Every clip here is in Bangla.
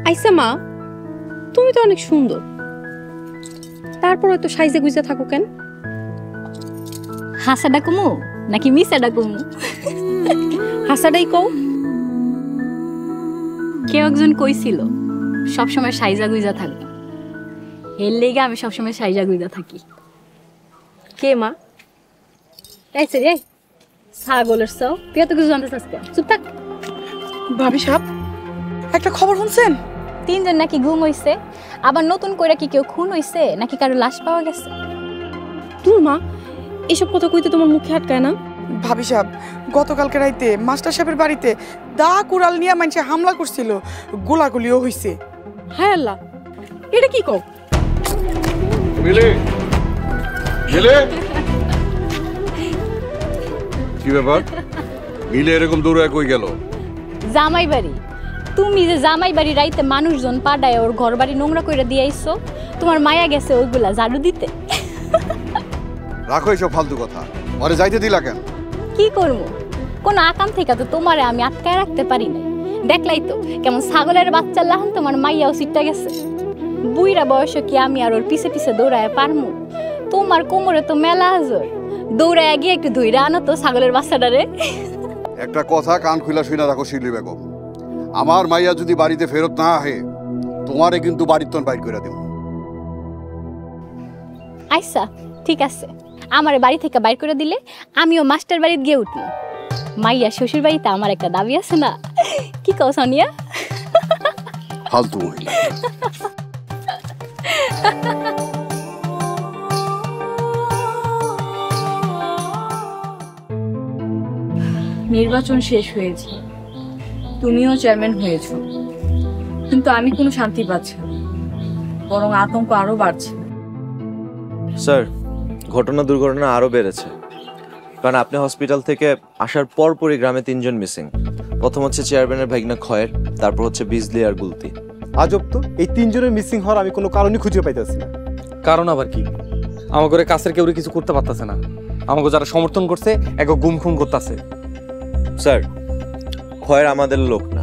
আইসা মা, তুমি তো অনেক সুন্দর, তারপর এত সাইজে গুইজা থাকো কেন? হাসাডা কুমু নাকি মিসাডা কুমু? হাসাটাই কও। কেউ একজন কইছিল সবসময় সাইজা গুইজা থাকবো, এর লেগে আমি সবসময় সাইজা গুইজা থাকি। কে মা? আইসে রে ছাগলের সব, তুই এত কিছু জানতে চাস কেন? চুপ থাক। ভাবি সাহেব, একটা খবর শুনছেন? 3 জন নাকি গুম হইছে, আবার নতুন করে কি কেউ খুন হইছে নাকি কারো লাশ পাওয়া গেছে? তুই মা এসব কথা কইতে তোমার মুখে আটকায় না? ভাবি সাহেব, গতকালকে রাইতে মাস্টার সাহেবের বাড়িতে দা কুড়াল নিয়ে মানুষে হামলা করছিল, গোলাগুলিও হইছে। হায় আল্লাহ, এটা কি কও? মিলে মিলে, কি ব্যাপার? মিলে এরকম দৌড়ে কই গেল? জামাই বাড়ি। তুমি যে জামাই বাড়ি রাইতে মানুষজন পাড়ায় ওর ঘর বাড়ি নোংরা করে দিয়ে আইছো, তোমার মায়া গেছে ওইগুলা ঝাড়ু দিতে। রাখো এইসব ফালতু কথা, ঘরে যাইতে দিলা কেন? কি করবো, কোন আকাম থেকে তো তোমারে আমি আটকায় রাখতে পারি না। দেখলাই তো কেমন ছাগলের বাচ্চা লাহান তোমার মাইয়াও সিটটা গেছে। বুইরা বয়সে কি আমি আর ওর পিছে পিছে দৌড়ায় পারমু? তোমার কোমরে তো মেলা আজর, দৌড়ায় গিয়ে একটু ধইরা আনো তো ছাগলের বাচ্চাটারে। একটা কথা কান খুলা শুনে রাখো শিরলি বেগম, আমার মাইয়া যদি বাড়িতে ফেরত না আহে, তোমারে কিন্তু বাড়ির তন বাইর করে দেব। আচ্ছা ঠিক আছে, আমার বাড়ি থেকে বাইর করে দিলে আমিও মাস্টার বাড়িতে গিয়ে উঠবো। মাইয়া শ্বশুর বাড়িতে আমার একটা দাবি আছে না? কি কও সোনিয়া? ফালতু মহিলা। নির্বাচন শেষ হয়েছে, তুমিও চেয়ারম্যান হয়েছ, কিন্তু আমি কোনো শান্তি পাচ্ছি না, বরং আতঙ্ক আরো বাড়ছে। স্যার, ঘটনা দুর্ঘটনা আরো বেড়েছে, কারণ আপনি হসপিটাল থেকে আসার পরপরই গ্রামে 3 জন মিসিং। প্রথম হচ্ছে চেয়ারম্যানের ভাগনা খয়ের, তারপর হচ্ছে বিজলি আর গুলতি। আজব তো, এই 3 জনের মিসিং হওয়ার আমি কোনো কারণই খুঁজে পাইতেছি না। কারণ আবার কি? আমাকে কাছের কেউ কিছু করতে পারতেছে না, আমাকে যারা সমর্থন করছে এক গুম খুম করতেছে। স্যার, খয়ের আমাদের লোক না,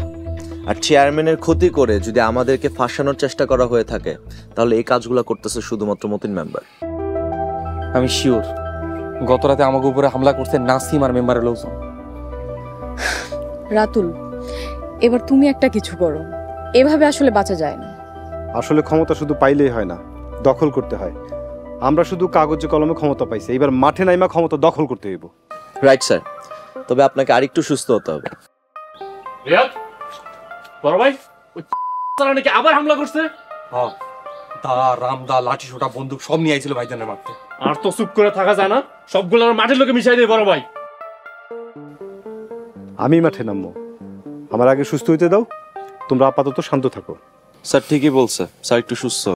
আর চেয়ারম্যানের ক্ষতি করে যদি আমাদেরকে ফাঁসানোর চেষ্টা করা হয়ে থাকে, তাহলে এই কাজগুলো করতেছে শুধুমাত্র মতিন মেম্বার। আমি শিওর গত রাতে আমাকে উপরে হামলা করছে নাসিম আর মেম্বারের লোকজন। রাতুল, এবার তুমি একটা কিছু করো, এভাবে আসলে বাঁচা যায় না। আসলে ক্ষমতা শুধু পাইলেই হয় না, দখল করতে হয়। আমরা শুধু কাগজে কলমে ক্ষমতা পাইছি, এবার মাঠে নাইমা ক্ষমতা দখল করতে হইব। রাইট স্যার, তবে আপনাকে আরেকটু সুস্থ হতে হবে। রিয়াদ, বড় ভাই, ওই তারা নাকি আবার হামলা করছে? হ্যাঁ, দা রামদা লাঠি সোটা বন্দুক সব নিয়ে আইছিল ভাইজানের মারতে। আর তো চুপ করে থাকা যায় না, সবগুলো মাঠের লোকে মিশাই দেয় বড় ভাই। আমি মাঠে নামবো, আমার আগে সুস্থ হইতে দাও, তোমরা আপাতত শান্ত থাকো। স্যার ঠিকই বলছে, স্যার একটু সুস্থ